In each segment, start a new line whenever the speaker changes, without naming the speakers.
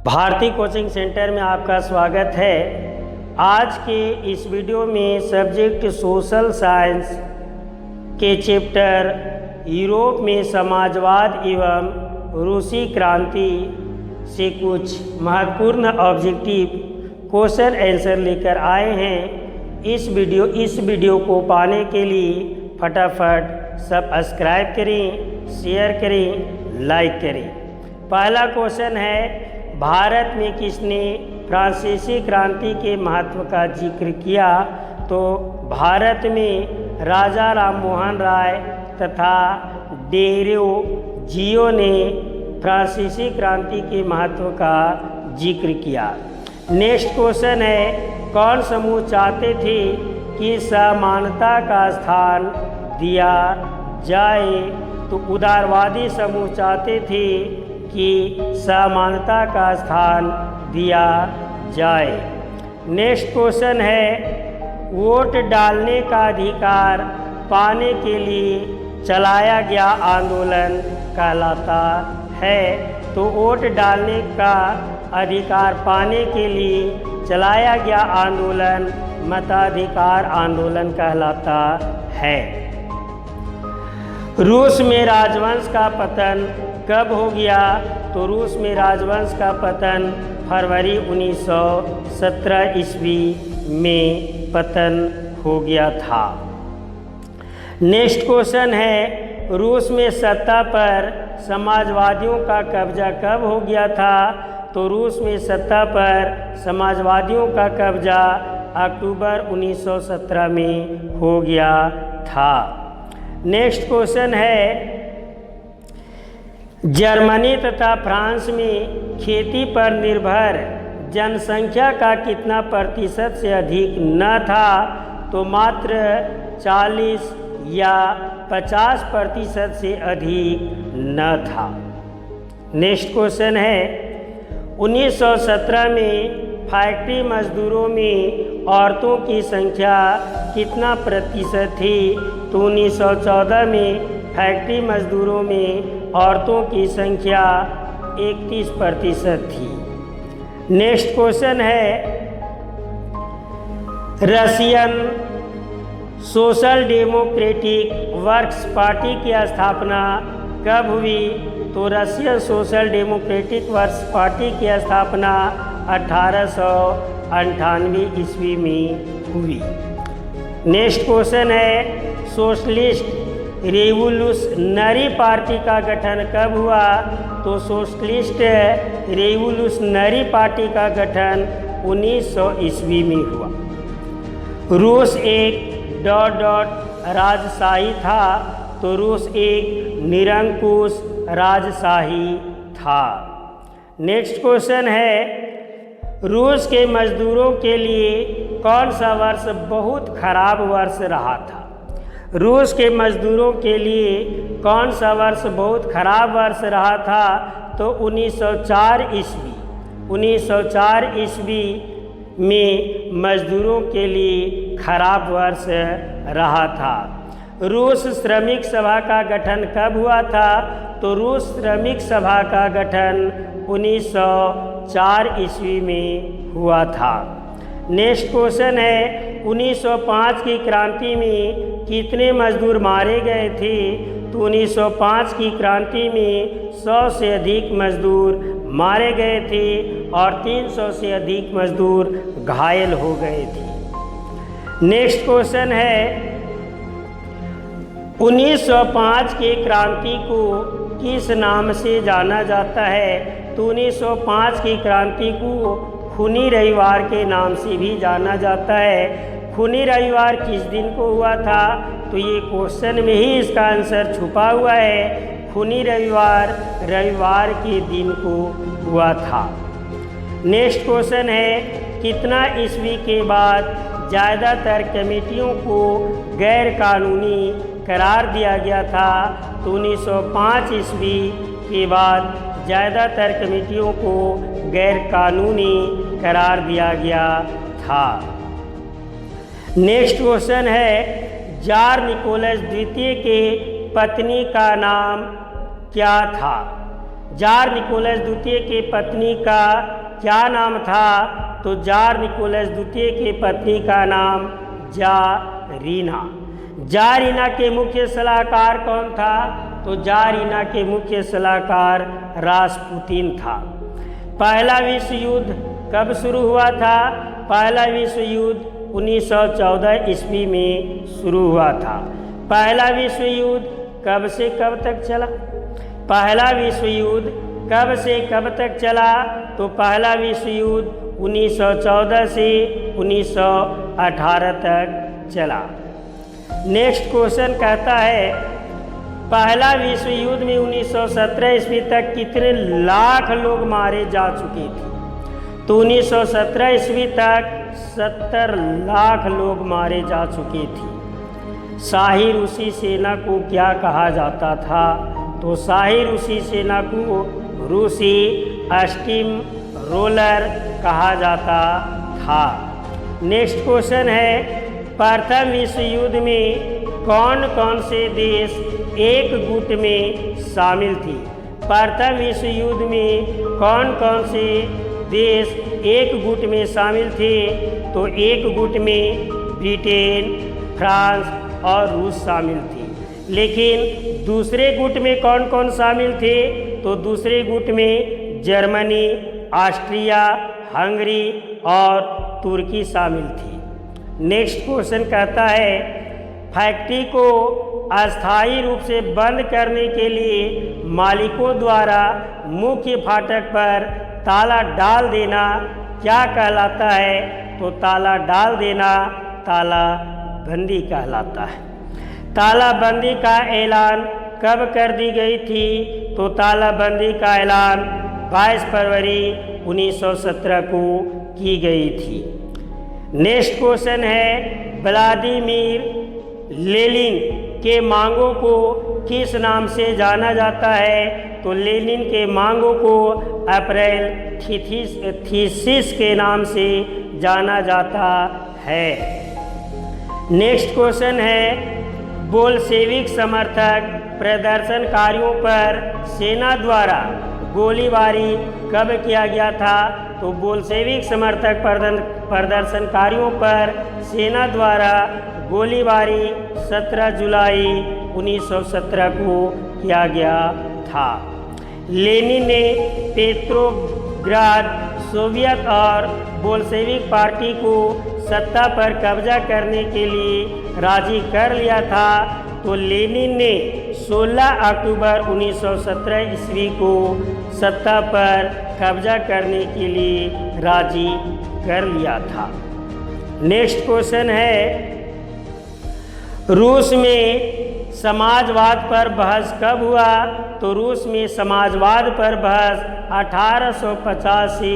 Bharti coaching centre में आपका स्वागत है। आज के इस वीडियो में सब्जेक्ट सोशल साइंस के चैप्टर यूरोप में समाजवाद एवं रूसी क्रांति से कुछ महत्वपूर्ण ऑब्जेक्टिव क्वेश्चन आंसर लेकर आए हैं। इस वीडियो को पाने के लिए फटाफट सब्सक्राइब करें, शेयर करें, लाइक करें। पहला क्वेश्चन है, भारत में किसने फ्रांसीसी क्रांति के महत्व का जिक्र किया? तो भारत में राजा राममोहन राय तथा डेरोजियो ने फ्रांसीसी क्रांति के महत्व का जिक्र किया। नेक्स्ट क्वेश्चन है, कौन समूह चाहते थे कि समानता का स्थान दिया जाए? तो उदारवादी समूह चाहते थे कि समानता का स्थान दिया जाए। नेक्स्ट क्वेश्चन है, वोट डालने का अधिकार पाने के लिए चलाया गया आंदोलन कहलाता है? तो वोट डालने का अधिकार पाने के लिए चलाया गया आंदोलन मताधिकार आंदोलन कहलाता है। रूस में राजवंश का पतन कब हो गया? तो रूस में राजवंश का पतन फरवरी 1917 ईस्वी में पतन हो गया था। नेक्स्ट क्वेश्चन है, रूस में सत्ता पर समाजवादियों का कब्जा कब हो गया था? तो रूस में सत्ता पर समाजवादियों का कब्जा अक्टूबर 1917 में हो गया था। नेक्स्ट क्वेश्चन है, जर्मनी तथा फ्रांस में खेती पर निर्भर जनसंख्या का कितना प्रतिशत से अधिक न था? तो मात्र 40 या 50% से अधिक न था। नेक्स्ट क्वेश्चन है, 1917 में फैक्ट्री मजदूरों में औरतों की संख्या कितना प्रतिशत थी? तो 1914 में फैक्ट्री मजदूरों में औरतों की संख्या 31% थी। नेक्स्ट क्वेश्चन है, Russian social democratic works party की स्थापना कब हुई? तो Russian social democratic works party की स्थापना 1898 ईस्वी में हुई। नेक्स्ट क्वेश्चन है, सोशलिस्ट रेवोल्यूशनरी पार्टी का गठन कब हुआ? तो सोशलिस्ट रेवोल्यूशनरी पार्टी का गठन 1900 ईस्वी में हुआ। रूस एक राजशाही था? तो रूस एक निरंकुश राजशाही था। नेक्स्ट क्वेश्चन है, रूस के मजदूरों के लिए कौन सा वर्ष बहुत खराब वर्ष रहा था? रूस के मजदूरों के लिए कौन सा वर्ष बहुत खराब वर्ष रहा था? तो 1904 ईस्वी। 1904 ईस्वी में मजदूरों के लिए खराब वर्ष रहा था। रूस श्रमिक सभा का गठन कब हुआ था? तो रूस श्रमिक सभा का गठन 1904 ईस्वी में हुआ था। नेक्स्ट क्वेश्चन है, 1905 की क्रांति में कितने मजदूर मारे गए थे? तो 1905 की क्रांति में 100 से अधिक मजदूर मारे गए थे और 300 से अधिक मजदूर घायल हो गए थे। नेक्स्ट क्वेश्चन है, 1905 की क्रांति को किस नाम से जाना जाता है? तो 1905 की क्रांति को खूनी रविवार के नाम से भी जाना जाता है। खूनी रविवार किस दिन को हुआ था? तो ये क्वेश्चन में ही इसका आंसर छुपा हुआ है। खूनी रविवार रविवार के दिन को हुआ था। नेक्स्ट क्वेश्चन है, कितना ईस्वी के बाद ज़्यादातर कमेटियों को गैर कानूनी करार दिया गया था? तो 1905 ईस्वी के बाद ज़्यादातर कमेटियों को गैर कानूनी करार दिया गया था। नेक्स्ट क्वेश्चन है, जार निकोलस द्वितीय के पत्नी का नाम क्या था? जार निकोलस द्वितीय के पत्नी का क्या नाम था? तो जार निकोलस द्वितीय के पत्नी का नाम जारीना। जारीना के मुख्य सलाहकार कौन था? तो जारीना के मुख्य सलाहकार रासपुतीन था। पहला विश्व युद्ध कब शुरू हुआ था? पहला विश्व युद्ध 1914 ईस्वी में शुरू हुआ था। पहला विश्व युद्ध कब से कब तक चला? पहला विश्व युद्ध कब से कब तक चला? तो पहला विश्व युद्ध 1914 से 1918 तक चला। नेक्स्ट क्वेश्चन कहता है, पहला विश्व युद्ध में 1917 ईस्वी तक कितने लाख लोग मारे जा चुके थे? तो 1917 ईस्वी तक 70 लाख लोग मारे जा चुके थे। शाही रूसी सेना को क्या कहा जाता था? तो शाही रूसी सेना को रूसी स्टीम रोलर कहा जाता था। नेक्स्ट क्वेश्चन है, प्रथम विश्व युद्ध में कौन कौन से देश एक गुट में शामिल थे? प्रथम विश्व युद्ध में कौन कौन से देश एक गुट में शामिल थे? तो एक गुट में ब्रिटेन, फ्रांस और रूस शामिल थे। लेकिन दूसरे गुट में कौन कौन शामिल थे? तो दूसरे गुट में जर्मनी, ऑस्ट्रिया, हंगरी और तुर्की शामिल थी। नेक्स्ट क्वेश्चन कहता है, फैक्ट्री को अस्थायी रूप से बंद करने के लिए मालिकों द्वारा मुख्य फाटक पर ताला डाल देना क्या कहलाता है? तो ताला डाल देना तालाबंदी कहलाता है। तालाबंदी का ऐलान कब कर दी गई थी? तो तालाबंदी का ऐलान 22 फरवरी 1917 को की गई थी। नेक्स्ट क्वेश्चन है, व्लादिमीर लेनिन के मांगों को किस नाम से जाना जाता है? तो लेनिन के मांगों को अप्रैल थीसिस के नाम से जाना जाता है। नेक्स्ट क्वेश्चन है, बोल्शेविक समर्थक प्रदर्शनकारियों पर सेना द्वारा गोलीबारी कब किया गया था? तो बोल्शेविक समर्थक प्रदर्शनकारियों पर सेना द्वारा गोलीबारी 17 जुलाई 1917 को किया गया था। लेनिन ने पेट्रोग्राद सोवियत और बोल्शेविक पार्टी को सत्ता पर कब्जा करने के लिए राजी कर लिया था। तो लेनिन ने 16 अक्टूबर 1917 ईस्वी को सत्ता पर कब्जा करने के लिए राजी कर लिया था। नेक्स्ट क्वेश्चन है, रूस में समाजवाद पर बहस कब हुआ? तो रूस में समाजवाद पर बहस 1850 से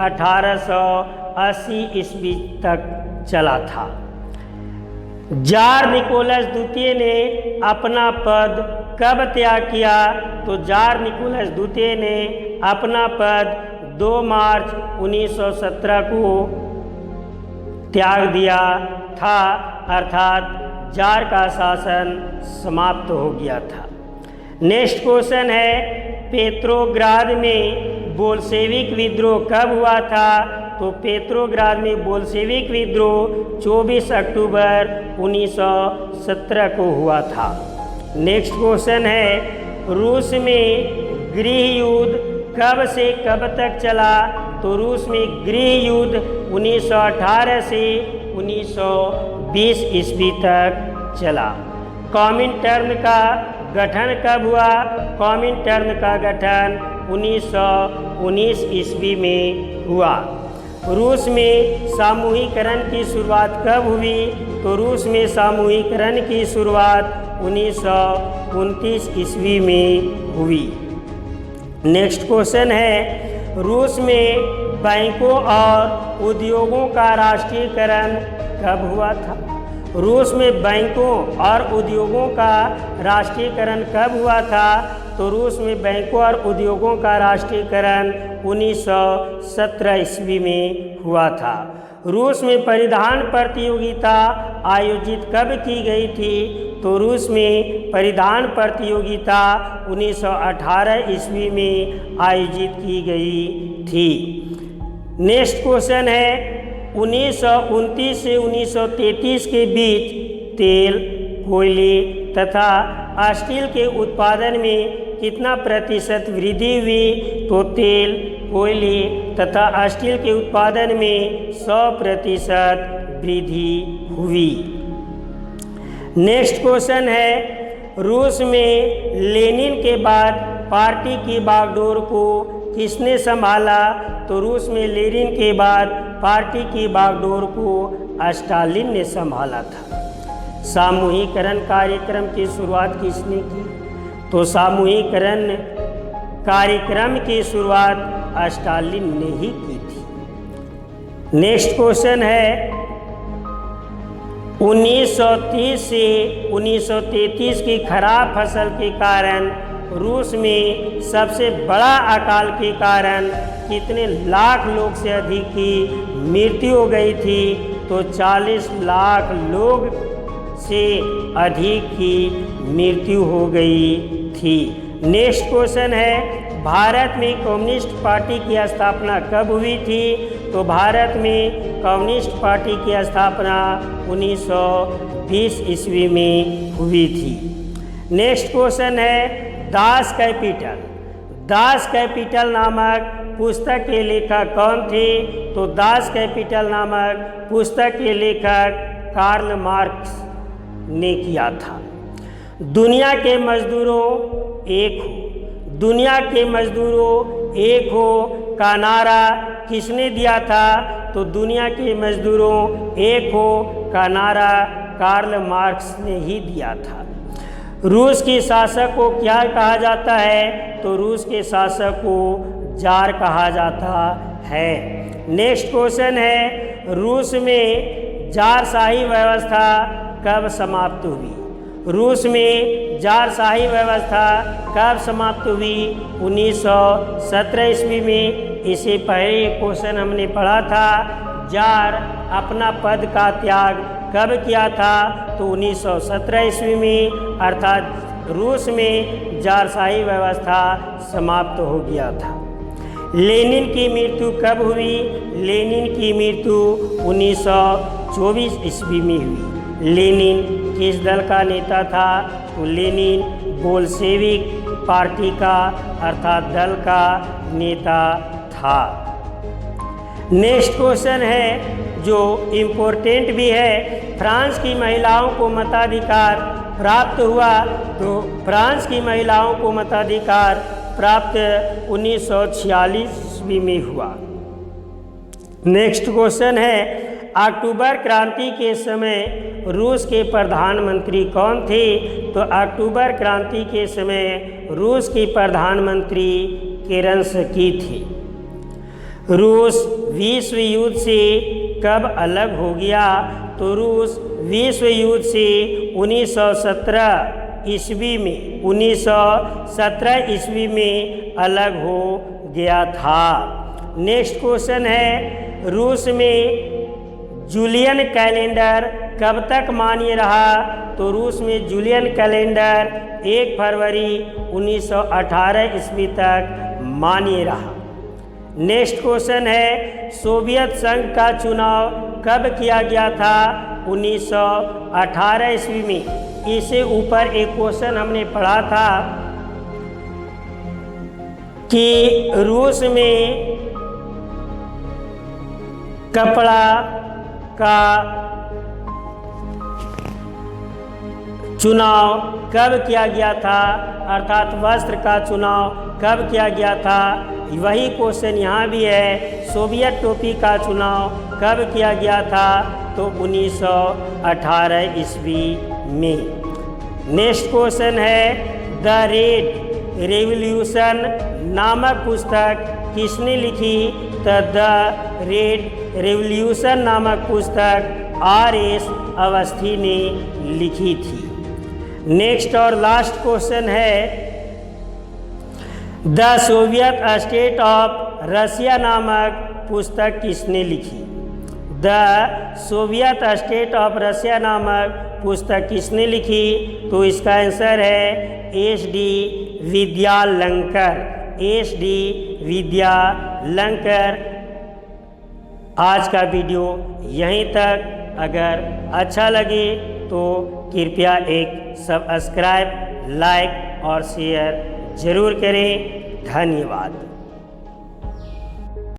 1880 ईस्वी तक चला था। जार निकोलस द्वितीय ने अपना पद कब त्याग किया? तो जार निकोलस द्वितीय ने अपना पद 2 मार्च 1917 को त्याग दिया था, अर्थात जार का शासन समाप्त हो गया था। नेक्स्ट क्वेश्चन है, पेट्रोग्राद में बोल्शेविक विद्रोह कब हुआ था? तो पेट्रोग्राद में बोल्शेविक विद्रोह 24 अक्टूबर 1917 को हुआ था। नेक्स्ट क्वेश्चन है, रूस में गृह युद्ध कब से कब तक चला? तो रूस में गृह युद्ध 1918 से 1920 ईस्वी तक चला। कॉमिनटर्न का गठन कब हुआ? कॉमिनटर्न का गठन 1919 ईस्वी में हुआ। रूस में सामूहिकरण की शुरुआत कब हुई? तो रूस में सामूहिकरण की शुरुआत 1929 ईस्वी में हुई। नेक्स्ट क्वेश्चन है, रूस में बैंकों और उद्योगों का राष्ट्रीयकरण कब हुआ था? रूस में बैंकों और उद्योगों का राष्ट्रीयकरण कब हुआ था? तो रूस में बैंकों और उद्योगों का राष्ट्रीयकरण 1917 ईस्वी में हुआ था। रूस में परिधान प्रतियोगिता आयोजित कब की गई थी? तो रूस में परिधान प्रतियोगिता 1918 ईस्वी में आयोजित की गई थी। नेक्स्ट क्वेश्चन है 1929 से 1933 के बीच तेल, कोयले तथा स्टील के उत्पादन में कितना प्रतिशत वृद्धि हुई? तो तेल, कोयले तथा स्टील के उत्पादन में 100% वृद्धि हुई। नेक्स्ट क्वेश्चन है रूस में लेनिन के बाद पार्टी की बागडोर को किसने संभाला? तो रूस में लेनिन के बाद पार्टी की बागडोर को स्टालिन ने संभाला था। सामूहिकरण कार्यक्रम की शुरुआत किसने की? तो सामूहिकरण कार्यक्रम की शुरुआत स्टालिन ने ही की थी। नेक्स्ट क्वेश्चन है 1930 से 1933 की खराब फसल के कारण रूस में सबसे बड़ा अकाल के कारण कितने लाख लोग से अधिक की मृत्यु हो गई थी? तो 40 लाख लोग से अधिक की मृत्यु हो गई थी। नेक्स्ट क्वेश्चन है भारत में कम्युनिस्ट पार्टी की स्थापना कब हुई थी? तो भारत में कम्युनिस्ट पार्टी की स्थापना 1920 ईस्वी में हुई थी। नेक्स्ट क्वेश्चन है दास कैपिटल। दास कैपिटल नामक पुस्तक के लेखक कौन थे? तो दास कैपिटल नामक पुस्तक के लेखक कार्ल मार्क्स ने किया था। दुनिया के मजदूरों एक हो, दुनिया के मजदूरों एक हो का नारा किसने दिया था? तो दुनिया के मजदूरों एक हो का नारा कार्ल मार्क्स ने ही दिया था। रूस के शासक को क्या कहा जाता है? तो रूस के शासक को जार कहा जाता है। नेक्स्ट क्वेश्चन है रूस में जारशाही व्यवस्था कब समाप्त हुई? रूस में जारशाही व्यवस्था कब समाप्त हुई? 1917 ईस्वी में। इससे पहले क्वेश्चन हमने पढ़ा था जार अपना पद का त्याग कब किया था? तो 1917 ईस्वी में, अर्थात रूस में जारशाही व्यवस्था समाप्त हो गया था। लेनिन की मृत्यु कब हुई? लेनिन की मृत्यु 1924 ईस्वी में हुई। लेनिन किस दल का नेता था? तो लेनिन बोल्शेविक पार्टी का अर्थात दल का नेता था। नेक्स्ट क्वेश्चन है जो इम्पोर्टेंट भी है, फ्रांस की महिलाओं को मताधिकार प्राप्त हुआ? तो फ्रांस की महिलाओं को मताधिकार प्राप्त 1946 ईस्वी में हुआ। नेक्स्ट क्वेश्चन है अक्टूबर क्रांति के समय रूस के प्रधानमंत्री कौन थे? तो अक्टूबर क्रांति के समय रूस की प्रधानमंत्री केरेंस्की थी। रूस विश्व युद्ध से कब अलग हो गया? तो रूस विश्व युद्ध से 1917 ईस्वी में 1917 ईस्वी में अलग हो गया था। नेक्स्ट क्वेश्चन है रूस में जूलियन कैलेंडर कब तक मान्य रहा? तो रूस में जूलियन कैलेंडर 1 फरवरी 1918 ईस्वी तक मान्य रहा। नेक्स्ट क्वेश्चन है सोवियत संघ का चुनाव कब किया गया था? 1918 ईस्वी में। इससे ऊपर एक क्वेश्चन हमने पढ़ा था कि रूस में कपड़ा का चुनाव कब किया गया था? अर्थात वस्त्र का चुनाव कब किया गया था? वही क्वेश्चन यहाँ भी है। सोवियत टोपी का चुनाव कब किया गया था? तो 1918 ईस्वी में। नेक्स्ट क्वेश्चन है द रेड रेवोल्यूशन नामक पुस्तक किसने लिखी? तो द रेड रेवोल्यूशन नामक पुस्तक R.S. अवस्थी ने लिखी थी। नेक्स्ट और लास्ट क्वेश्चन है the Soviet state of Russia नामक पुस्तक किसने लिखी? The Soviet state of Russia नामक पुस्तक किसने लिखी? तो इसका आंसर है S D Vidyalankar. S D Vidyalankar. आज का वीडियो यहीं तक। अगर अच्छा लगे तो कृपया एक सब्सक्राइब, लाइक और शेयर ज़रूर करें। धन्यवाद।